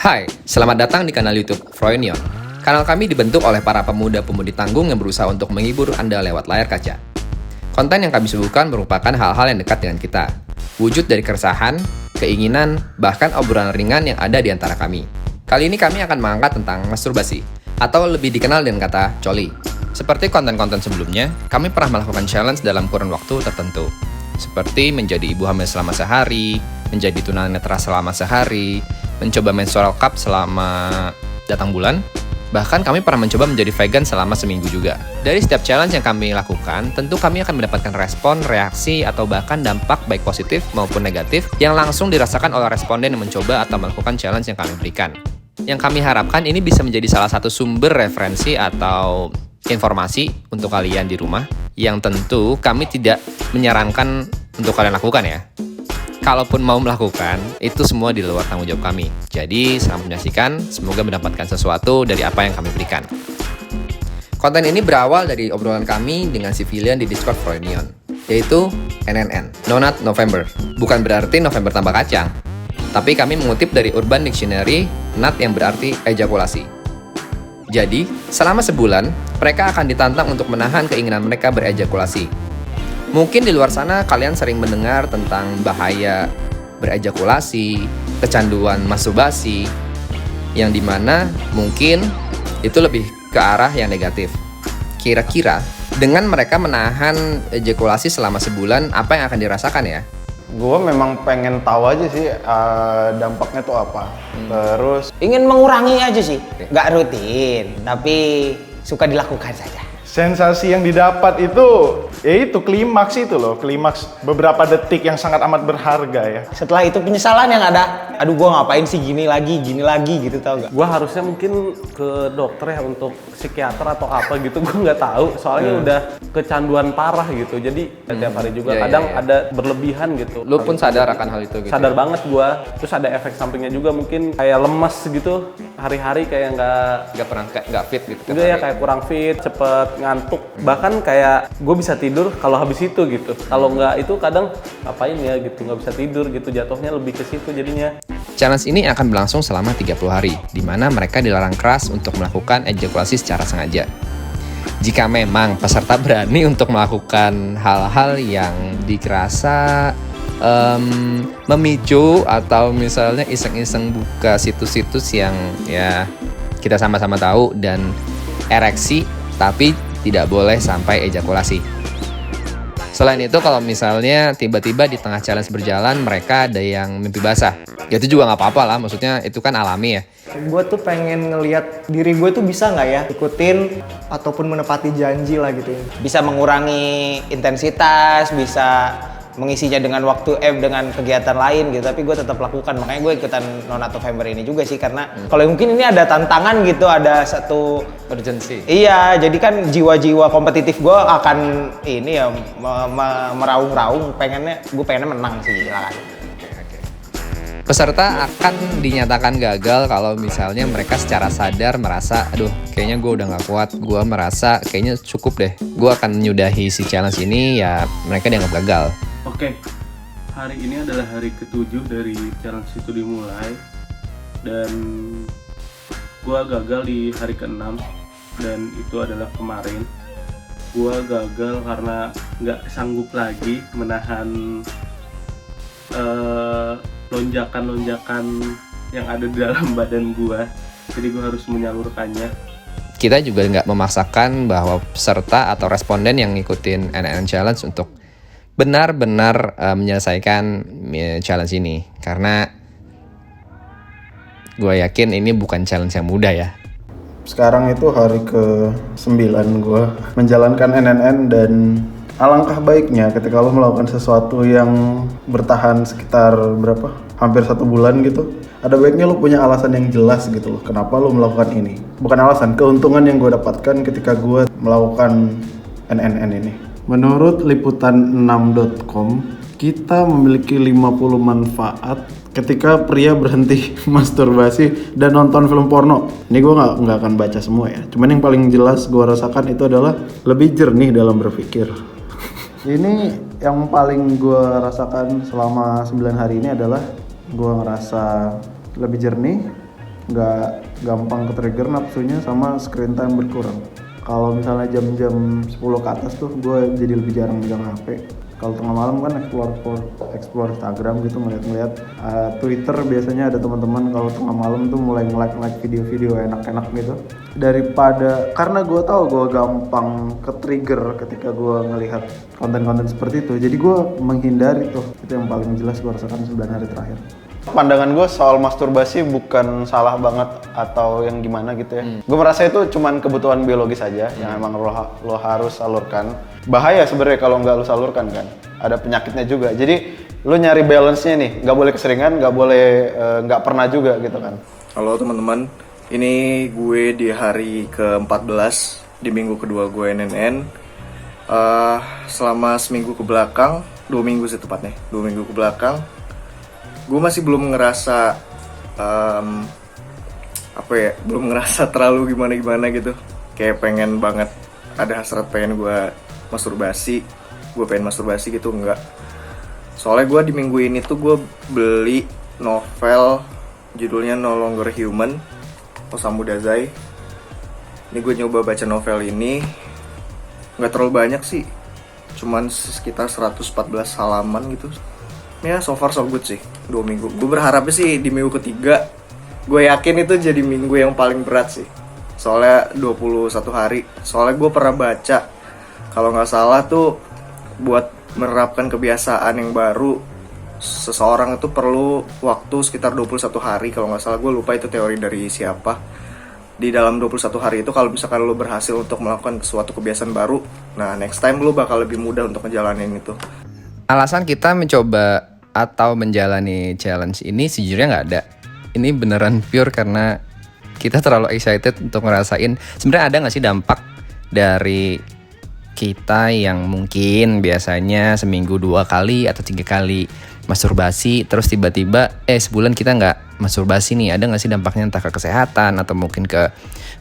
Hai, selamat datang di kanal YouTube Froynion. Kanal kami dibentuk oleh para pemuda-pemudi tanggung yang berusaha untuk menghibur Anda lewat layar kaca. Konten yang kami suguhkan merupakan hal-hal yang dekat dengan kita. Wujud dari keresahan, keinginan, bahkan obrolan ringan yang ada di antara kami. Kali ini kami akan mengangkat tentang masturbasi, atau lebih dikenal dengan kata coli. Seperti konten-konten sebelumnya, kami pernah melakukan challenge dalam kurun waktu tertentu. Seperti menjadi ibu hamil selama sehari, menjadi tunanetra selama sehari, mencoba menstrual cup selama datang bulan, bahkan kami pernah mencoba menjadi vegan selama seminggu juga. Dari setiap challenge yang kami lakukan, tentu kami akan mendapatkan respon, reaksi, atau bahkan dampak baik positif maupun negatif yang langsung dirasakan oleh responden yang mencoba atau melakukan challenge yang kami berikan. Yang kami harapkan ini bisa menjadi salah satu sumber referensi atau informasi untuk kalian di rumah, yang tentu kami tidak menyarankan untuk kalian lakukan ya. Kalaupun mau melakukan, itu semua di luar tanggung jawab kami. Jadi, selamat menyaksikan, semoga mendapatkan sesuatu dari apa yang kami berikan. Konten ini berawal dari obrolan kami dengan civilian di Discord Froynion, yaitu NNN, No Nut November. Bukan berarti November tambah kacang, tapi kami mengutip dari Urban Dictionary, nut yang berarti ejakulasi. Jadi, selama sebulan, mereka akan ditantang untuk menahan keinginan mereka berejakulasi. Mungkin di luar sana kalian sering mendengar tentang bahaya berejakulasi, kecanduan masturbasi, yang dimana mungkin itu lebih ke arah yang negatif. Kira-kira dengan mereka menahan ejakulasi selama sebulan, apa yang akan dirasakan ya? Gue memang pengen tahu aja sih dampaknya tuh apa. Terus Ingin mengurangi aja sih, nggak rutin, tapi suka dilakukan saja. sensasi yang didapat itu, ya itu klimaks itu loh, klimaks beberapa detik yang sangat amat berharga ya. Setelah itu penyesalan yang ada, aduh gua ngapain sih gini lagi gitu, tau gak? Gue harusnya mungkin ke dokter ya, untuk psikiater atau apa gitu, gue nggak tahu. Soalnya udah kecanduan parah gitu, jadi tiap hari juga kadang ada berlebihan gitu. Lu pun sadar akan hal itu gitu? Sadar banget gue. Terus ada efek sampingnya juga, mungkin kayak lemes gitu, hari-hari kayak nggak fit gitu? enggak ya, kayak kurang fit, cepet ngantuk. Bahkan kayak gue bisa tidur kalau habis itu gitu. Kalau nggak itu kadang ngapain ya gitu, nggak bisa tidur gitu, jatuhnya lebih ke situ jadinya. Challenge ini akan berlangsung selama 30 hari, di mana mereka dilarang keras untuk melakukan ejakulasi secara sengaja. Jika memang peserta berani untuk melakukan hal-hal yang dirasa memicu, atau misalnya iseng-iseng buka situs-situs yang ya kita sama-sama tahu dan ereksi, tapi tidak boleh sampai ejakulasi. Selain itu, kalau misalnya tiba-tiba di tengah challenge berjalan mereka ada yang mimpi basah, ya itu juga nggak apa-apa lah, maksudnya itu kan alami ya. Gue tuh pengen ngelihat diri gue tuh bisa nggak ya ikutin ataupun menepati janji lah gitu ya. Bisa mengurangi intensitas, bisa mengisinya dengan waktu dengan kegiatan lain gitu, tapi gue tetap lakukan. Makanya gue ikutan No Nut November ini juga sih, karena kalau mungkin ini ada tantangan gitu, ada satu Urgency. iya, jadi kan jiwa-jiwa kompetitif gue akan ini ya meraung-raung, gue pengennya menang sih lah. Peserta akan dinyatakan gagal kalau misalnya mereka secara sadar merasa, aduh kayaknya gue udah gak kuat, gue merasa kayaknya cukup deh, gue akan menyudahi si challenge ini, ya mereka dianggap gagal. Oke, hari ini adalah hari ke-7 dari challenge itu dimulai, dan gua gagal di hari ke-6, dan itu adalah kemarin. Gua gagal karena nggak sanggup lagi menahan lonjakan-lonjakan yang ada di dalam badan gua, jadi gua harus menyalurkannya. Kita juga nggak memaksakan bahwa peserta atau responden yang ngikutin NNN Challenge untuk benar-benar menyelesaikan challenge ini, karena gue yakin ini bukan challenge yang mudah ya. Sekarang itu hari ke-9 gue menjalankan NNN, dan alangkah baiknya ketika lo melakukan sesuatu yang bertahan sekitar hampir 1 bulan gitu, ada baiknya lo punya alasan yang jelas gitu loh, kenapa lo melakukan ini. Bukan alasan, keuntungan yang gue dapatkan ketika gue melakukan NNN ini. Menurut liputan6.com, kita memiliki 50 manfaat ketika pria berhenti masturbasi dan nonton film porno. Ini gue nggak akan baca semua ya, cuman yang paling jelas gue rasakan itu adalah lebih jernih dalam berpikir. Ini yang paling gue rasakan selama 9 hari ini adalah gue ngerasa lebih jernih, nggak gampang ke-trigger nafsunya, sama screen time berkurang. Kalau misalnya jam-jam 10 ke atas tuh gue jadi lebih jarang megang HP. Kalau tengah malam kan explore Instagram gitu, ngeliat Twitter. Biasanya ada teman-teman kalau tengah malam tuh mulai nge-like video-video enak-enak gitu. Daripada, karena gue tahu gue gampang ke-trigger ketika gue ngelihat konten-konten seperti itu, jadi gue menghindari tuh. Itu yang paling jelas gue rasakan 9 hari terakhir. Pandangan gue soal masturbasi bukan salah banget atau yang gimana gitu ya. Gue merasa itu cuman kebutuhan biologis aja yang emang lo harus salurkan. Bahaya sebenarnya kalau nggak lo salurkan kan. Ada penyakitnya juga. Jadi lo nyari balance-nya nih. Nggak boleh keseringan, nggak boleh nggak pernah juga gitu kan. Halo teman-teman, ini gue di hari ke-14 di minggu kedua gue NNN. Selama seminggu ke belakang, 2 minggu sih tepatnya, 2 minggu ke belakang, gue masih belum ngerasa belum ngerasa terlalu gimana gitu. Kayak pengen banget, ada hasrat pengen gue masturbasi, gitu, enggak. Soalnya gue di minggu ini tuh gue beli novel judulnya No Longer Human, Osamu Dazai. Ini gue nyoba baca novel ini, nggak terlalu banyak sih, cuman sekitar 114 halaman gitu. Ya so far so good sih, 2 minggu. Gue berharapnya sih di minggu ketiga, gue yakin itu jadi minggu yang paling berat sih. Soalnya 21 hari. Soalnya gue pernah baca, kalau nggak salah tuh buat menerapkan kebiasaan yang baru, seseorang itu perlu waktu sekitar 21 hari. Kalau nggak salah, gue lupa itu teori dari siapa. Di dalam 21 hari itu kalau misalkan lo berhasil untuk melakukan suatu kebiasaan baru, nah next time lo bakal lebih mudah untuk ngejalanin itu. Alasan kita mencoba atau menjalani challenge ini sejujurnya nggak ada. Ini beneran pure karena kita terlalu excited untuk ngerasain sebenarnya ada nggak sih dampak dari kita yang mungkin biasanya seminggu 2 kali atau 3 kali masturbasi, terus tiba-tiba sebulan kita nggak masturbasi nih. Ada nggak sih dampaknya entah ke kesehatan atau mungkin ke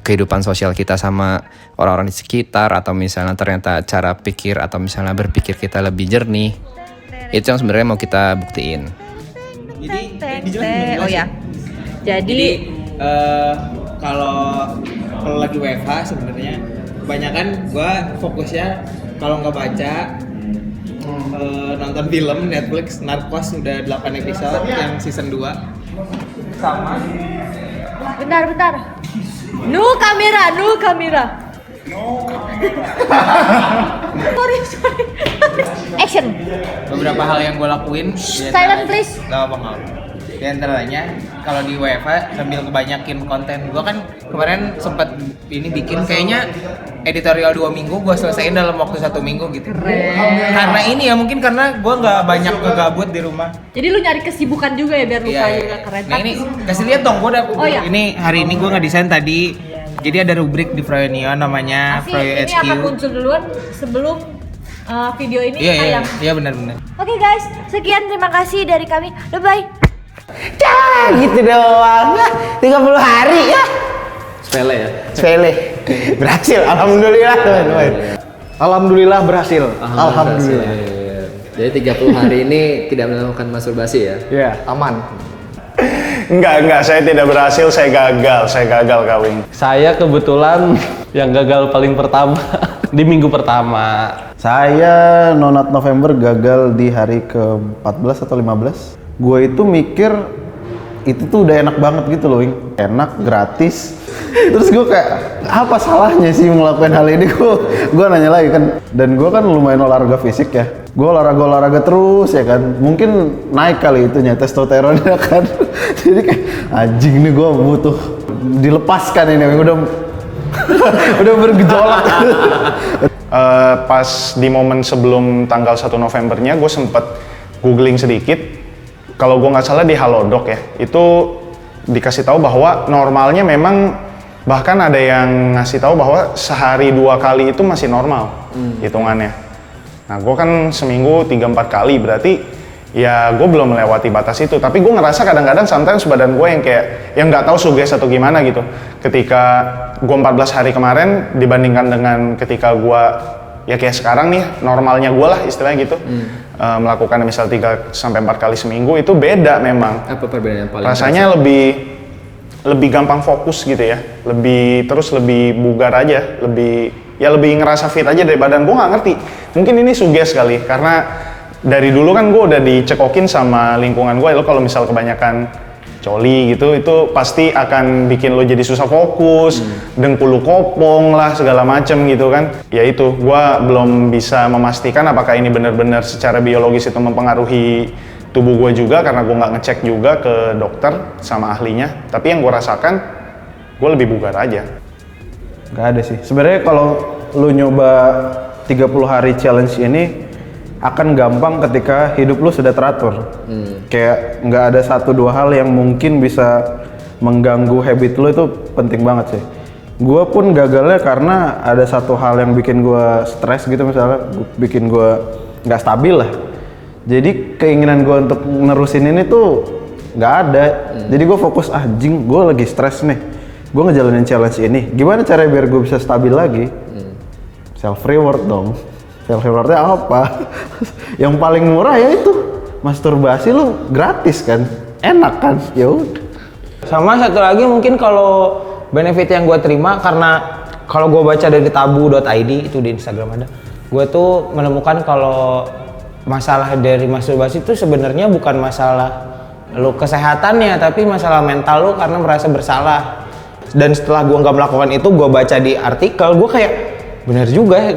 kehidupan sosial kita sama orang-orang di sekitar, atau misalnya ternyata cara pikir atau misalnya berpikir kita lebih jernih. Itu yang sebenarnya mau kita buktiin. Oh ya. Jadi kalau lagi WFH sebenarnya kebanyakan gue fokusnya kalau nggak baca, nonton film Netflix Narcos udah 8 episode yang season 2 sama. Bentar. Nu kamera. Sorry. Action. Beberapa hal yang gue lakuin. Silent please. Gak apa-apa. Di antaranya kalau di WFH sambil kebanyakin konten, gue kan kemarin sempat ini bikin kayaknya editorial 2 minggu gue selesaiin dalam waktu 1 minggu gitu. Karena ini ya mungkin karena gue nggak banyak ngegabut di rumah. Jadi lu nyari kesibukan juga ya biar lupa juga keren. Nah ini kasih lihat dong, gue udah. Oh, iya. Ini hari ini gue ngedesain tadi. Jadi ada rubrik di Froyonion namanya Froyo HQ. Ini akan muncul duluan sebelum video ini tayang. Iya benar-benar. Oke guys, sekian terima kasih dari kami. Bye. Gitu doang. 30 hari ya. Sepele ya? Sepele. Berhasil, alhamdulillah teman-teman. Alhamdulillah berhasil. Alhamdulillah. Jadi 30 hari ini tidak melakukan masturbasi ya? Iya, aman. Enggak, saya tidak berhasil, saya gagal kawin. Saya kebetulan yang gagal paling pertama di minggu pertama. Saya Nonat November gagal di hari ke-14 atau 15. Gue itu mikir itu tuh udah enak banget gitu loh, Wing. Enak, gratis. Terus gue kayak, apa salahnya sih ngelakuin hal ini? Gue nanya lagi kan. Dan gue kan lumayan olahraga fisik ya. Gue olahraga terus ya kan. Mungkin naik kali itunya, testosteronnya kan. Jadi kayak, anjing nih gue butuh dilepaskan ini, Wing. Udah bergejolak. Pas di momen sebelum tanggal 1 Novembernya, gue sempet googling sedikit. Kalau gue nggak salah di Halodoc ya, itu dikasih tahu bahwa normalnya memang, bahkan ada yang ngasih tahu bahwa sehari 2 kali itu masih normal hitungannya. Nah gue kan seminggu 3-4 kali, berarti ya gue belum melewati batas itu. Tapi gue ngerasa kadang-kadang sometimes badan gue yang kayak, yang nggak tahu suges atau gimana gitu. Ketika gue 14 hari kemarin dibandingkan dengan ketika gue ya kayak sekarang nih, normalnya gue lah istilahnya gitu, melakukan misal 3-4 kali seminggu, itu beda memang. Apa perbedaan yang paling rasanya lebih gampang fokus gitu ya, lebih bugar aja, lebih ngerasa fit aja dari badan. Gue nggak ngerti, mungkin ini suges kali karena dari dulu kan gue udah dicekokin sama lingkungan gue, lo kalau misal kebanyakan coli gitu itu pasti akan bikin lo jadi susah fokus, dengkul lo kopong lah segala macem gitu kan. Ya itu, gue belum bisa memastikan apakah ini benar-benar secara biologis itu mempengaruhi tubuh gue juga karena gue nggak ngecek juga ke dokter sama ahlinya. Tapi yang gue rasakan, gue lebih bugar aja. Gak ada sih. Sebenarnya kalau lu nyoba 30 hari challenge ini akan gampang ketika hidup lu sudah teratur. Kayak nggak ada 1-2 hal yang mungkin bisa mengganggu habit lu, itu penting banget sih. Gue pun gagalnya karena ada satu hal yang bikin gue stres gitu, misalnya bikin gue nggak stabil lah. Jadi keinginan gue untuk nerusin ini tuh nggak ada. Jadi gue fokus, anjing gue lagi stres nih, gue ngejalanin challenge ini, gimana caranya biar gue bisa stabil lagi? Self reward dong. Self rewardnya apa? Yang paling murah ya itu masturbasi, lu gratis kan, enak kan, ya udah. Sama satu lagi mungkin kalau benefit yang gue terima, karena kalau gue baca dari tabu.id itu di Instagram ada, gue tuh menemukan kalau masalah dari masturbasi itu sebenarnya bukan masalah lu kesehatannya, tapi masalah mental lu karena merasa bersalah. Dan setelah gue nggak melakukan itu, gue baca di artikel, gue kayak bener juga ya,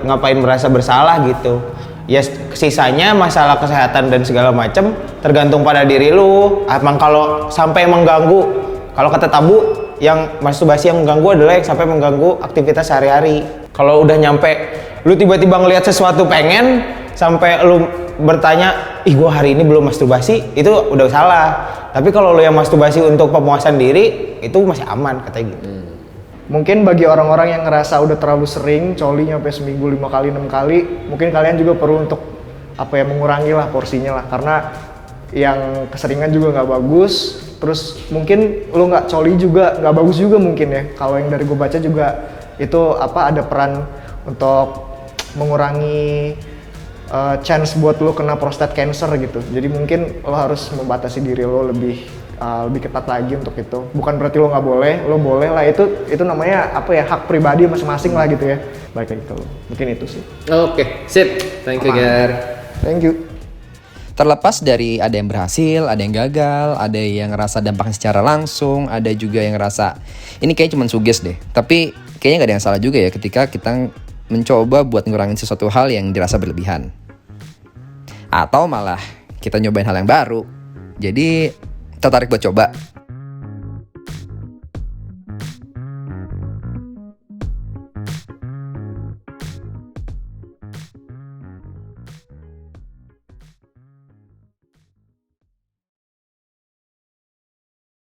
ngapain merasa bersalah gitu. Ya sisanya masalah kesehatan dan segala macam tergantung pada diri lu. Emang kalau sampai mengganggu, kalau kata tabu, yang masturbasi yang mengganggu adalah yang sampai mengganggu aktivitas sehari-hari. Kalau udah nyampe lu tiba-tiba ngelihat sesuatu pengen sampai lu bertanya, ih gua hari ini belum masturbasi, itu udah salah. Tapi kalau lu yang masturbasi untuk pemuasan diri, itu masih aman katanya gitu. Mungkin bagi orang-orang yang ngerasa udah terlalu sering coli nyampe seminggu 5 kali 6 kali, mungkin kalian juga perlu untuk mengurangi lah porsinya lah, karena yang keseringan juga nggak bagus. Terus mungkin lu nggak coli juga nggak bagus juga mungkin ya. Kalau yang dari gue baca juga itu ada peran untuk mengurangi chance buat lo kena prostate cancer gitu. Jadi mungkin lo harus membatasi diri lo lebih ketat lagi untuk itu. Bukan berarti lo nggak boleh, lo boleh lah, itu namanya hak pribadi masing-masing lah gitu ya. Baik kayak gitu. Mungkin itu sih. Oke, sip. Thank you, Gar. Thank you. Terlepas dari ada yang berhasil, ada yang gagal, ada yang ngerasa dampaknya secara langsung, ada juga yang ngerasa ini kayak cuma suges deh. Tapi kayaknya nggak ada yang salah juga ya ketika kita mencoba buat ngurangin sesuatu hal yang dirasa berlebihan. Atau malah kita nyobain hal yang baru. Jadi tertarik buat coba?